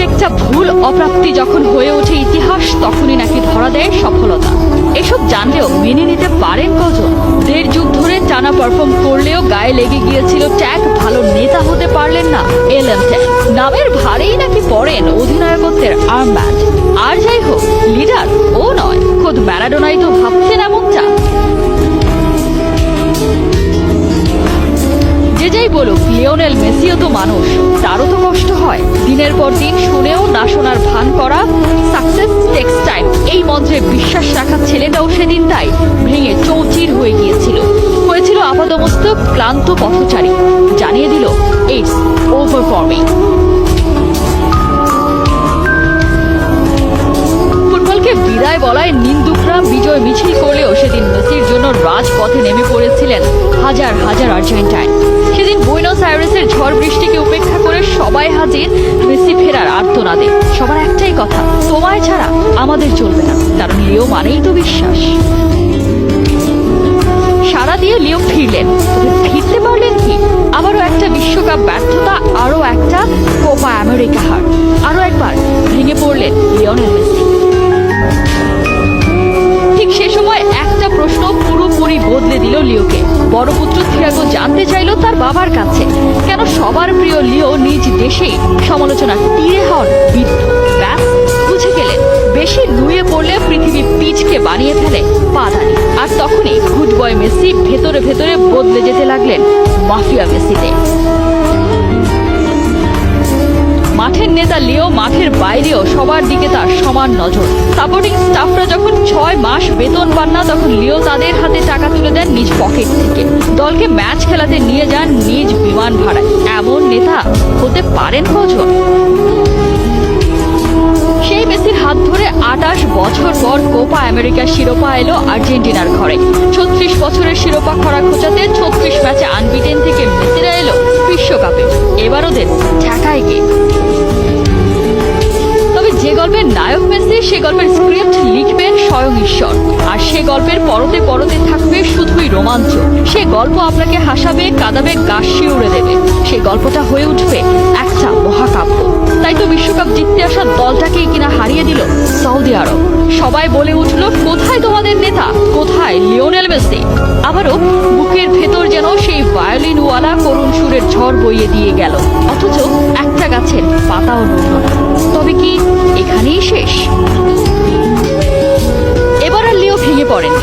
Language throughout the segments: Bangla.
একটা ভুল অপ্রাপ্তি যখন হয়ে ওঠে ইতিহাস, তখনই নাকি ধরা দেয় সফলতা। এসব জানলেও মেনে নিতে পারেন কজন? 1.5 যুগ ধরে টানা পারফর্ম করলেও গায়ে লেগে গিয়েছিল ট্যাগ, ভালো নেতা হতে পারলেন না এলএম ট্যাগ। নামের ভারেই নাকি পড়েন অধিনায়কত্বের আর্মব্যান্ড। আর যাই হোক, লিডার ও নয়, খোদ ম্যারাডোনাই তো ভাবছেন এমনটা। যে যাই বলুক, লিওনেল মেসিও তো মানুষ, তারও তো কষ্ট হয়। দিনের পর দিন শুনেও না শোনার ভান করা। সাকসেস টেক্স টাইম, এই মন্ত্রে বিশ্বাস রাখা ছেলেটাও সেদিন তাই ভেঙে চৌচির হয়ে গিয়েছিল। হয়েছিল আপাদমস্তক ক্লান্ত পথচারী। জানিয়ে দিল ইটস ওভার ফর মি। ফুটবলকে বিদায় বলায় নিন্দুকরা বিজয় মিছিল করলেও সেদিন মেসির জন্য রাজপথে নেমে পড়েছিলেন হাজার হাজার আর্জেন্টাইন। সেদিন বুয়েনোস আয়ারেসের ঝড় বৃষ্টিকে উপেক্ষা করে সবাই হাজির মেসি ফেরার আর্তনাদে। সবার একটাই কথা, তোমায় ছাড়া আমাদের চলবে না, কারণ লিও মানেই তো বিশ্বাস। সারা দিয়ে লিও ফিরলেন, তবে ফিরতে পারলেন কি? আবারও একটা বিশ্বকাপ ব্যর্থতা, আরও একটা কোপা আমেরিকা হার। আরও একবার ভেঙে পড়লেন লিওনেল মেসি। ঠিক সে সময় একটা প্রশ্ন পুরোপুরি বদলে দিল লিওকে। বড় পুত্র থিয়াগো জানতে চাইল তার বাবার কাছে, কেন সবার প্রিয় লিও নিজ দেশেই সমালোচনার তীরে হন বিদ্ধ। ব্যাস, বুঝে গেলেন বেশি নুয়ে পড়লে পৃথিবী পিচকে বানিয়ে ফেলে পাদানি। আর তখনই গুড বয় মেসি ভেতরে ভেতরে বদলে যেতে লাগলেন মাফিয়া মেসিতে। মাঠের নেতা লিও মাঠের বাইরেও সবার দিকে তার সমান নজর। সাপোর্টিং স্টাফরা যখন 6 মাস বেতন পান না, তখন লিও তাদের হাতে টাকা তুলে দেন নিজ পকেট থেকে। দলকে ম্যাচ খেলাতে নিয়ে যান নিজ বিমান ভাড়ায়। এমন নেতা হতে পারেন কজন? সেই মেসির হাত ধরে 28 বছর পর কোপা আমেরিকার শিরোপা এলো আর্জেন্টিনার ঘরে। 36 বছরের শিরোপা খরা খোঁচাতে 36 ম্যাচে আনবিটেন থেকে মেসিরা এলো বিশ্বকাপে। এবার ওদের ঠেকায় কে? তবে যে গল্পের নায়ক মেসি, সে গল্পের স্ক্রিপ্ট লিখবেন স্বয়ং ঈশ্বর। আর সে গল্পের পরতে পরতে থাকবে শুধুই রোমাঞ্চ। সে গল্প আপনাকে হাসাবে, কাঁদাবে, গা শিউড়ে দেবে। সে গল্পটা হয়ে উঠবে একটা মহাকাব্য। তাই তো বিশ্বকাপ জিততে আসা দলটাকেই কিনা হারিয়ে দিল সৌদি আরব। সবাই বলে উঠল, কোথায় তোমাদের নেতা, কোথায় লিওনেল মেসি? আবারও বুকের ভেতর যেন সেই ভায়োলিনওয়ালা করুণ সুরের ঝড় বইয়ে দিয়ে গেল, অথচ একটা গাছের পাতাও নড়ল না। তবে কি এখানেই শেষ? এবার আর লিও ভেঙে পড়েন।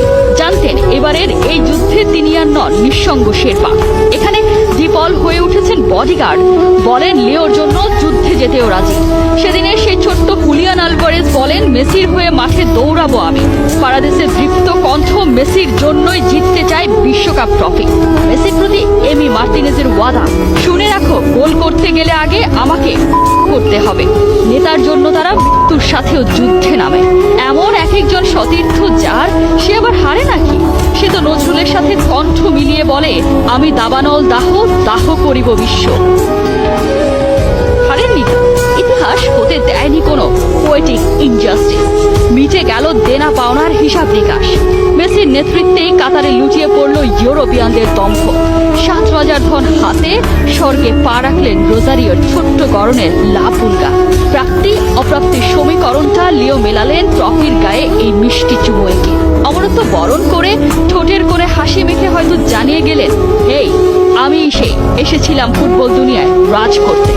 জানতেন এবারের এই যুদ্ধে তিনি আর নন নিঃসঙ্গ শেরপা। এখানে ডিপল হয়ে উঠেছেন বডিগার্ড। বলেন লিওর জন্য যুদ্ধে যেতেও রাজি। সেদিনের সেই ছোট্ট হুলিয়ান আলভারেজ বলেন, মেসির হয়ে মাঠে দৌড়াবো আমি। পারাদেসের দৃপ্ত কণ্ঠ, মেসির জন্যই জিততে চাই বিশ্বকাপ ট্রফি। মেসির প্রতি এমি মার্টিনেজের ওয়াদা, শুনে রাখো, গোল করতে গেলে আগে আমাকে করতে হবে। নেতার জন্য তারা মৃত্যুর সাথেও যুদ্ধে নামে। এমন এক একজন সতীর্থ যার, সে আবার হারে নাকি? সে তো নজরুলের সাথে কণ্ঠ মিলিয়ে বলে, আমি দাবানল দাহ, দাহ করিব বিশ্ব। হারেননি তো, ইতিহাস হতে দেয়নি কোনো পোয়েটিক ইনজাস্টিস। মিটে গেল দেনা পাওনার হিসাব নিকাশ। মেসির নেতৃত্বেই কাতারে লুটিয়ে পড়ল ইউরোপিয়ানদের দম্ভ। 7 রাজার ধন হাতে স্বর্গে পা রাখলেন রোজারিওর ছোট্ট গড়নের লা পুলগা। প্রাপ্তি অপ্রাপ্তির সমীকরণটা লিও মেলালেন ট্রফির গায়ে এই মিষ্টি চুমুয়েকে। অমরত্ব বরণ করে ঠোঁটের করে হাসি মেখে হয়তো জানিয়ে গেলেন, এই আমি এসেছিলাম ফুটবল দুনিয়ায় রাজ করতে।